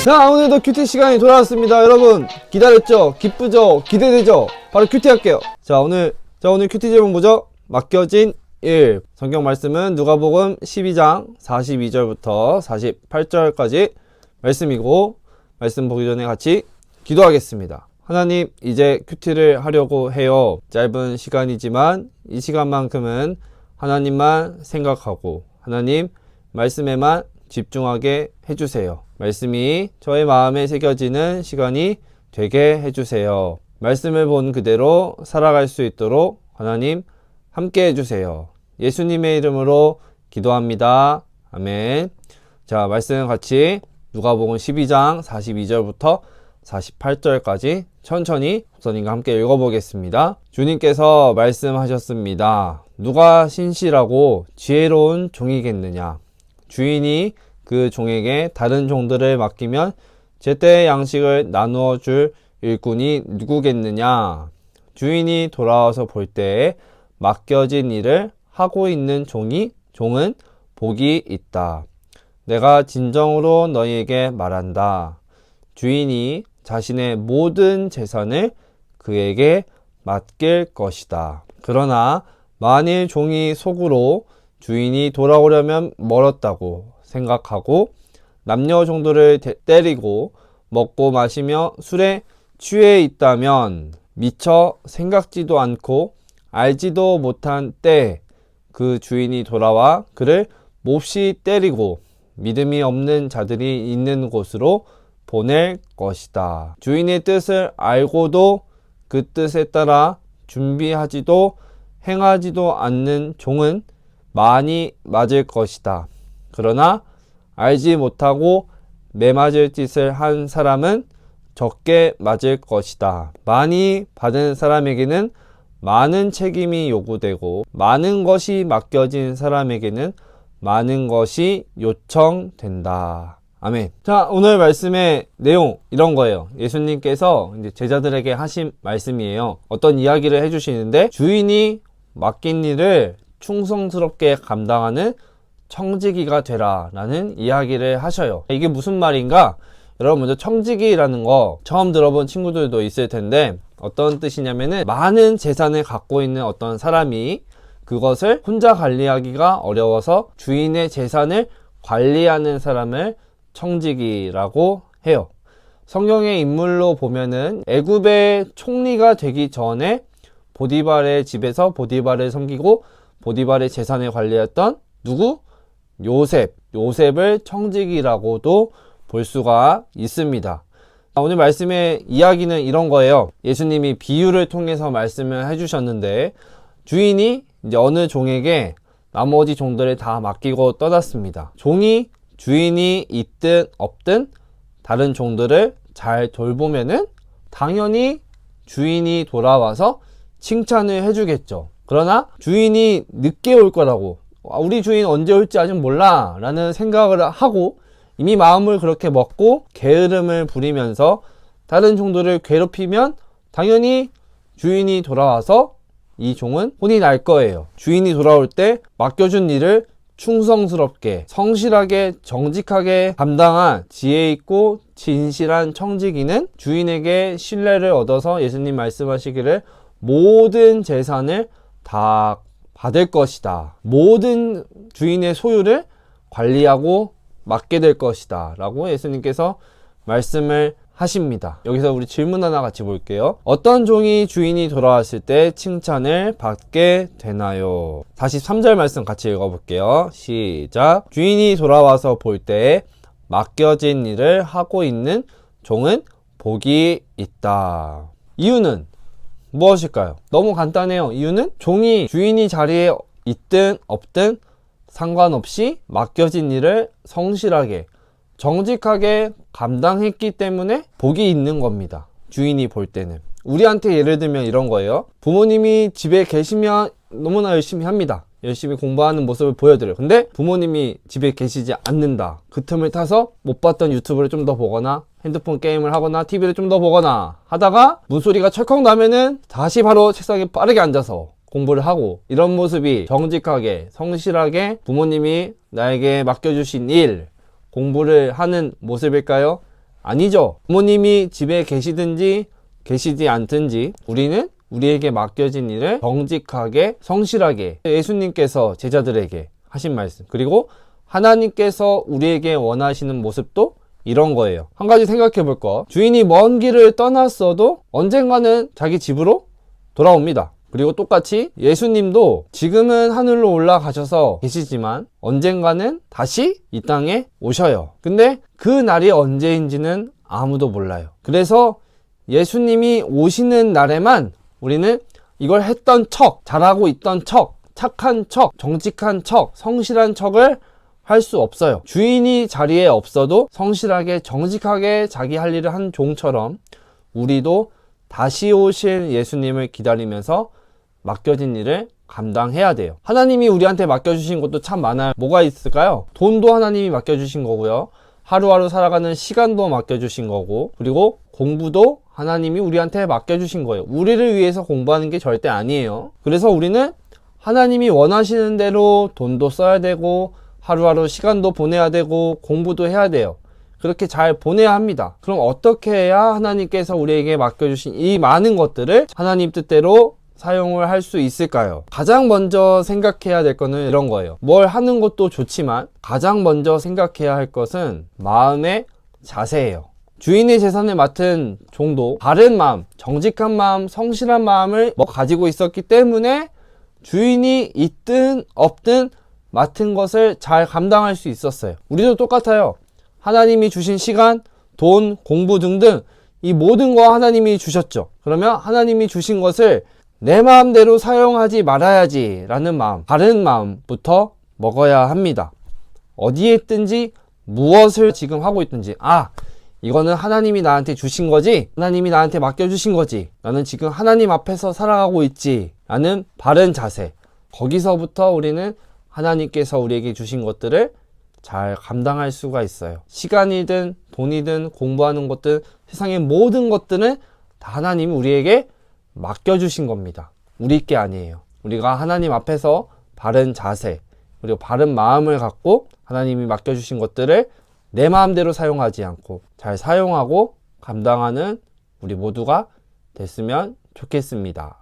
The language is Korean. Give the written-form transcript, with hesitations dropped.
자, 오늘도 큐티 시간이 돌아왔습니다. 여러분 기다렸죠? 기쁘죠? 기대되죠? 바로 큐티 할게요. 자, 오늘 큐티 제목 뭐죠? 맡겨진 일. 성경 말씀은 누가복음 12장 42절부터 48절까지 말씀이고, 말씀 보기 전에 같이 기도하겠습니다. 하나님, 이제 큐티를 하려고 해요. 짧은 시간이지만 이 시간만큼은 하나님만 생각하고 하나님 말씀에만 집중하게 해주세요. 말씀이 저의 마음에 새겨지는 시간이 되게 해주세요. 말씀을 본 그대로 살아갈 수 있도록 하나님 함께 해주세요. 예수님의 이름으로 기도합니다. 아멘. 자, 말씀 같이 누가복음 12장 42절부터 48절까지 천천히 목사님과 함께 읽어보겠습니다. 주님께서 말씀하셨습니다. 누가 신실하고 지혜로운 종이겠느냐? 주인이 그 종에게 다른 종들을 맡기면 제때 양식을 나누어 줄 일꾼이 누구겠느냐? 주인이 돌아와서 볼 때에 맡겨진 일을 하고 있는 종은 복이 있다. 내가 진정으로 너희에게 말한다. 주인이 자신의 모든 재산을 그에게 맡길 것이다. 그러나 만일 종이 속으로 주인이 돌아오려면 멀었다고 생각하고 남녀 종들을 때리고 먹고 마시며 술에 취해 있다면 미처 생각지도 않고 알지도 못한 때에 그 주인이 돌아와 그를 몹시 때리고 믿음이 없는 자들이 있는 곳으로 보낼 것이다. 주인의 뜻을 알고도 그 뜻에 따라 준비하지도 행하지도 않는 종은 많이 맞을 것이다. 그러나 알지 못하고 매맞을 짓을 한 사람은 적게 맞을 것이다. 많이 받은 사람에게는 많은 책임이 요구되고 많은 것이 맡겨진 사람에게는 많은 것이 요청된다. 아멘. 자, 오늘 말씀의 내용 이런 거예요. 예수님께서 이제 제자들에게 하신 말씀이에요. 어떤 이야기를 해주시는데 주인이 맡긴 일을 충성스럽게 감당하는 청지기가 되라 라는 이야기를 하셔요. 이게 무슨 말인가? 여러분, 먼저 청지기라는 거 처음 들어본 친구들도 있을 텐데 어떤 뜻이냐면은 많은 재산을 갖고 있는 어떤 사람이 그것을 혼자 관리하기가 어려워서 주인의 재산을 관리하는 사람을 청지기라고 해요. 성경의 인물로 보면은 애굽의 총리가 되기 전에 보디발의 집에서 보디발을 섬기고 보디발의 재산을 관리했던 누구? 요셉을 청지기라고도 볼 수가 있습니다. 오늘 말씀의 이야기는 이런 거예요. 예수님이 비유를 통해서 말씀을 해주셨는데 주인이 이제 어느 종에게 나머지 종들을 다 맡기고 떠났습니다. 종이 주인이 있든 없든 다른 종들을 잘 돌보면은 당연히 주인이 돌아와서 칭찬을 해주겠죠. 그러나 주인이 늦게 올 거라고, 우리 주인 언제 올지 아직 몰라 라는 생각을 하고 이미 마음을 그렇게 먹고 게으름을 부리면서 다른 종들을 괴롭히면 당연히 주인이 돌아와서 이 종은 혼이 날 거예요. 주인이 돌아올 때 맡겨준 일을 충성스럽게, 성실하게, 정직하게 감당한 지혜 있고 진실한 청지기는 주인에게 신뢰를 얻어서 예수님 말씀하시기를 모든 재산을 다 받을 것이다. 모든 주인의 소유를 관리하고 맡게 될 것이다 라고 예수님께서 말씀을 하십니다. 여기서 우리 질문 하나 같이 볼게요. 어떤 종이 주인이 돌아왔을 때 칭찬을 받게 되나요? 43절 말씀 같이 읽어볼게요. 시작. 주인이 돌아와서 볼 때에 맡겨진 일을 하고 있는 종은 복이 있다. 이유는 무엇일까요? 너무 간단해요. 이유는 종이 주인이 자리에 있든 없든 상관없이 맡겨진 일을 성실하게 정직하게 감당했기 때문에 복이 있는 겁니다. 주인이 볼 때는. 우리한테 예를 들면 이런 거예요. 부모님이 집에 계시면 너무나 열심히 합니다. 열심히 공부하는 모습을 보여드려요. 근데 부모님이 집에 계시지 않는다. 그 틈을 타서 못 봤던 유튜브를 좀 더 보거나 핸드폰 게임을 하거나 TV를 좀 더 보거나 하다가 문소리가 철컥 나면은 다시 바로 책상에 빠르게 앉아서 공부를 하고, 이런 모습이 정직하게 성실하게 부모님이 나에게 맡겨주신 일, 공부를 하는 모습일까요? 아니죠. 부모님이 집에 계시든지 계시지 않든지 우리는 우리에게 맡겨진 일을 정직하게 성실하게 예수님께서 제자들에게 하신 말씀, 그리고 하나님께서 우리에게 원하시는 모습도 이런 거예요. 한 가지 생각해 볼 거. 주인이 먼 길을 떠났어도 언젠가는 자기 집으로 돌아옵니다. 그리고 똑같이 예수님도 지금은 하늘로 올라가셔서 계시지만 언젠가는 다시 이 땅에 오셔요. 근데 그 날이 언제인지는 아무도 몰라요. 그래서 예수님이 오시는 날에만 우리는 이걸 했던 척, 잘하고 있던 척, 착한 척, 정직한 척, 성실한 척을 할 수 없어요. 주인이 자리에 없어도 성실하게 정직하게 자기 할 일을 한 종처럼 우리도 다시 오실 예수님을 기다리면서 맡겨진 일을 감당해야 돼요. 하나님이 우리한테 맡겨주신 것도 참 많아요. 뭐가 있을까요? 돈도 하나님이 맡겨주신 거고요. 하루하루 살아가는 시간도 맡겨주신 거고, 그리고 공부도 하나님이 우리한테 맡겨주신 거예요. 우리를 위해서 공부하는 게 절대 아니에요. 그래서 우리는 하나님이 원하시는 대로 돈도 써야 되고 하루하루 시간도 보내야 되고 공부도 해야 돼요. 그렇게 잘 보내야 합니다. 그럼 어떻게 해야 하나님께서 우리에게 맡겨주신 이 많은 것들을 하나님 뜻대로 사용을 할 수 있을까요? 가장 먼저 생각해야 될 거는 이런 거예요. 뭘 하는 것도 좋지만 가장 먼저 생각해야 할 것은 마음의 자세예요. 주인의 재산을 맡은 종도 바른 마음, 정직한 마음, 성실한 마음을 가지고 있었기 때문에 주인이 있든 없든 맡은 것을 잘 감당할 수 있었어요. 우리도 똑같아요. 하나님이 주신 시간, 돈, 공부 등등 이 모든 거 하나님이 주셨죠. 그러면 하나님이 주신 것을 내 마음대로 사용하지 말아야지 라는 마음, 바른 마음부터 먹어야 합니다. 어디에 있든지 무엇을 지금 하고 있든지, 이거는 하나님이 나한테 주신 거지, 하나님이 나한테 맡겨주신 거지, 나는 지금 하나님 앞에서 살아가고 있지 라는 바른 자세, 거기서부터 우리는 하나님께서 우리에게 주신 것들을 잘 감당할 수가 있어요. 시간이든 돈이든 공부하는 것들, 세상의 모든 것들은 다 하나님이 우리에게 맡겨주신 겁니다. 우리 게 아니에요. 우리가 하나님 앞에서 바른 자세, 그리고 바른 마음을 갖고 하나님이 맡겨주신 것들을 내 마음대로 사용하지 않고 잘 사용하고 감당하는 우리 모두가 됐으면 좋겠습니다.